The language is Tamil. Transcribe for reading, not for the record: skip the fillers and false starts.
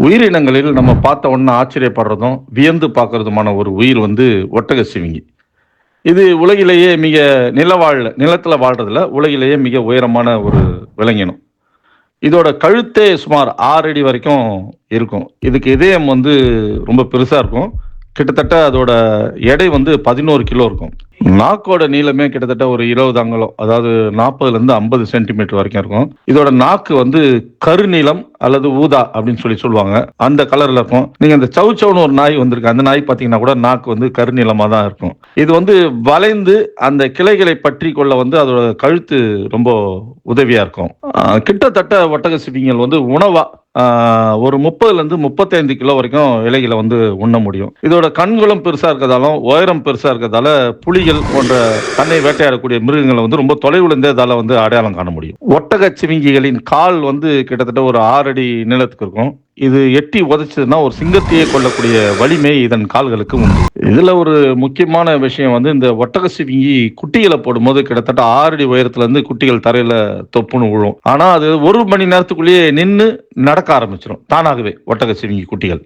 உயிரினங்களில் நம்ம பார்த்த உடனே ஆச்சரியப்படுறதும், வியந்து பார்க்கறதுமான ஒரு உயிர் வந்து ஒட்டக சிவிங்கி. இது உலகிலேயே மிக நிலத்தில வாழ்றதுல உலகிலேயே மிக உயரமான ஒரு விலங்கினம். இதோட கழுத்தே சுமார் 6 அடி வரைக்கும் இருக்கும். இதுக்கு இதயம் வந்து ரொம்ப பெருசா இருக்கும். கிட்டத்தட்ட அதோட எடை வந்து 11 கிலோ இருக்கும். நாக்கோட நீளமே கிட்டத்தட்ட ஒரு 20 அங்குலம். அதாவது 40லேருந்து 50 சென்டிமீட்டர் வரைக்கும் இருக்கும். இதோட நாக்கு வந்து கருநீலம் அல்லது ஊதா அப்படின்னு சொல்லுவாங்க. அந்த கலர்ல இருக்கும். நீங்க இந்த சவ் சவ்னு ஒரு நாய் வந்திருக்கு. அந்த நாய் பார்த்தீங்கன்னா கூட நாக்கு வந்து கருநீலமா தான் இருக்கும். இது வந்து வளைந்து அந்த கிளைகளை பற்றிக் கொள்ள வந்து அதோட கழுத்து ரொம்ப உதவியா இருக்கும். கிட்டத்தட்ட ஒட்டக சிவிங்கிகள் வந்து உணவா ஒரு 30லேருந்து 35 கிலோ வரைக்கும் இலைகள வந்து உண்ண முடியும். இதோட கண்களும் பெருசா இருக்கிறதாலும், உயரம் பெருசா இருக்கிறதால, புலிகள் போன்ற தன்னை வேட்டையாடக்கூடிய மிருகங்கள வந்து ரொம்ப தொலைவுல இருந்தே இதால வந்து அடையாளம் காண முடியும். ஒட்டகச் சிவிங்கிகளின் கால் வந்து கிட்டத்தட்ட ஒரு 6 அடி நீளத்துக்கு இருக்கும். இது எட்டி உதைச்சதுன்னா ஒரு சிங்கத்தையே கொல்லக்கூடிய வலிமை இதன் கால்களுக்கு உண்டு. இதுல ஒரு முக்கியமான விஷயம் வந்து இந்த ஒட்டக சிவிங்கி குட்டிகள போடும்போது கிட்டத்தட்ட 6 அடி உயரத்துல இருந்து குட்டிகள் தரையில தொப்புன்னு விழும். ஆனா அது 1 மணி நேரத்துக்குள்ளேயே நின்னு நடக்க ஆரம்பிச்சுரும். தானாகவே ஒட்டக சிவிங்கி குட்டிகள்.